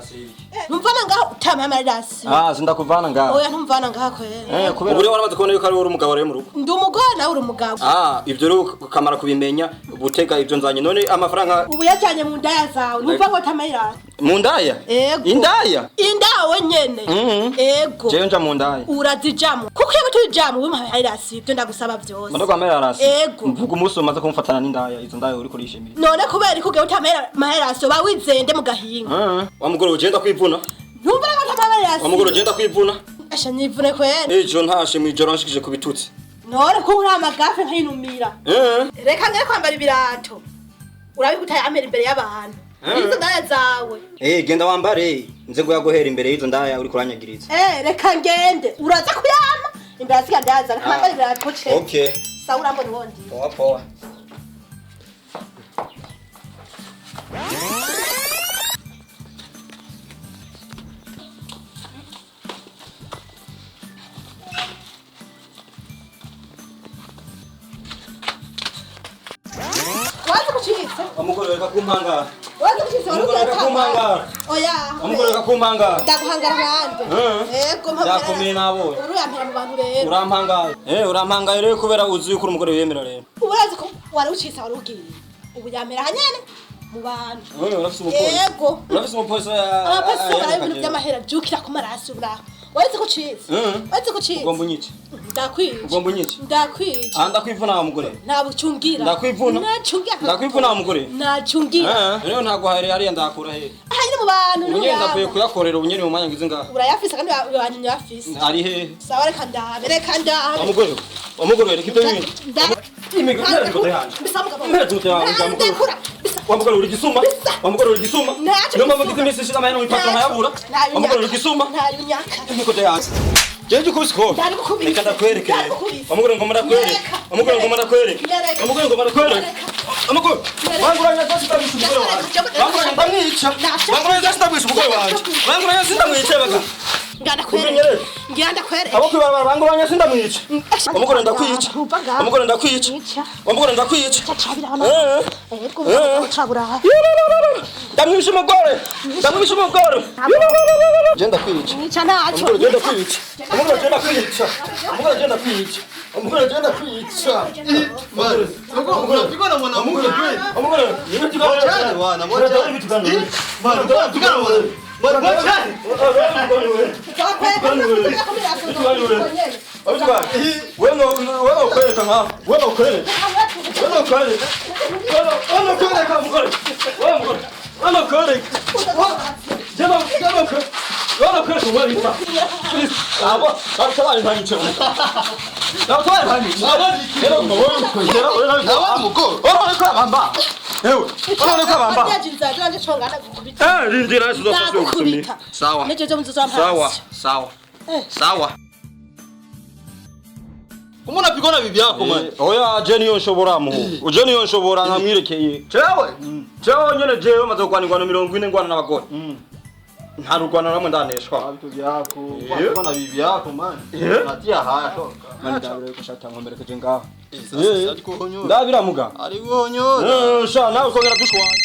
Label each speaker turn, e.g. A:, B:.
A: rasi.
B: Numvana ngaho utamama rasi.
A: Sindakuvana ngaho.
B: Oya ntumvana ngaho kwera.
A: Kubera uri waramaze kubona yuko ari uri umugabo rero mu rugo.
B: Ndi umugore nawe uri umugabo.
A: Ibyo rero kamara kubimenya guteka ibyo nzanye none amafaranga
B: ubu yajanye mu ndaya zawe. Numva ngo tamayira.
A: Mu ndaya?
B: Ego.
A: Indaya?
B: Indawe nyene. Ego.
A: Jewe nja mu ndaya.
B: Urazijamo. Kuko iyo tujamo wimpa rasi ibyo ndagusaba byose.
A: Ndo kwamera rasi.
B: Ego.
A: Mvuga umunsi umaze kumfatana n'indaya izo ndaya uri kurishimira.
B: None kubera iko gewe utamera maheraso bawizende mu gahinga.
A: Wa mugore ugenda kwivuna?
B: Numva ngo tamayira rasi.
A: Wa mugore ugenda kwivuna?
B: Asha nivune kwera.
A: Ejo ntashe mwijoro nshikije kubitutsi.
B: None ko uri amagafe nk'inumira. Reka ngere kwambara ibirato. Urabikutaye amera imbere y'abantu. Izo ndaya zawe.
A: Genda wambare. Nze ngo yaguhera imbere y'izo ndaya uri kuranyagiriza.
B: Reka ngende. Uraza kuyama. Imbere asiga ndaza kwambara ibirato ce.
A: Okay.
B: Sawa urambona ubundi.
A: Poa. Umugore reka kumpanga. Umugore reka kumpanga.
B: Oya.
A: Umugore reka kumpanga.
B: Ndaguhangara hande. Ego mpamara.
A: Yakomeye nabo.
B: Uruyampera mu bantu rero.
A: Urampanga. Urampanga rero kubera uzi yuko umugore wemera rero.
B: Urazi ko wari ucisa wari ugiye. Ubu yampera hanyene mu bantu.
A: Urafise umupolisi.
B: Ego.
A: Urafise umupolisi.
B: Abapasi baraye ibintu by'amahera jukira ku maraso ura. Wazi ko ucisa. Wazi ko ucisa.
A: Ugomba unyice.
B: Ndakwica.
A: Ugomba unyice.
B: Ndakwica.
A: Ndakwivuna wa mugore.
B: Ntabucungira.
A: Ndakwivuna.
B: Nacungira.
A: Ndakwivuna wa mugore.
B: Nacungira.
A: Rero ntago hariya ndakura he.
B: Ahari mu bantu
A: unyene ndavuye kuyakorera unyene mu mwanya ngize ngaha.
B: Urayafise kandi yanyafise.
A: Ari he?
B: Sawa reka ndabe.
A: Wa mugore reka ibyo nyine. Imigore ngo tayanje. Wa mugore uri gisuma. Wa mugore uri gisuma. Niyo mpamvu ngize iminsi ishira amahera mu ipataro nkayabura. Wa mugore uri gisuma. Imigore tayanje. Jeje kubisiko. Reka ndakwereke. Wa mugore ngo murakwereke. Wa mugore ngo murakwereke. Wa mugore ngo murakwereke. Wa mugore. Wanguranya zastabisha umugore wanje. Wanguranya ndamwica. Wanguranya zastabisha umugore wanje. Wanguranya sindamwica baga.
B: Nganda kwere.
A: Abo kwibara banguranya sindamwica. Wa mugore ndakwica. Wa mugore ndakwica. Wa mugore ndakwica. Ndamwisha umugore. Ndamwisha umugore. Genda kwica.
B: Nica nacho.
A: Umugore genda kwica. Umugore genda kwica. Umugore genda kwica. Umugore genda kwica. Umugore pigana mwana umugore. Umugore niwe tigana cyane wana. Mwana tigana. Mwana tigana mwana. Mwana cyane. Wewe ukwereka nka. Wewe ukwereka. Wewe ukwereka. Wewe ukwereka umugore. Wewe umugore. Wewe ukwereka. Jema ukwereka. Wala kwetu wewe hapa. Abo, sawa ndani chama. Na sawa ndani. Ndio wewe kwenda wewe na wa muko. Wewe kwa bamba. Ewe, wewe kwa bamba. Ndira sio sio kusumi. Sawa. Sawa. Sawa.
C: Kumuna pigona bibi yako man.
A: Oya Jenny yonshobora mu. Jenny yonshobora nkamwirekeye. Cewe nyene jewe maze kwanirwa 40 ngwana n'abagore. Nta rugwana ramwe ndaneshwa.
C: Abito byako. Kubona bibi yako man. Natia haya toka.
A: Mani dabire kushata nkomberekeje ngaho.
C: Ariko honyo.
A: Ndabira muga.
C: Ari honyo.
A: Sha nawe kongera dushwanye.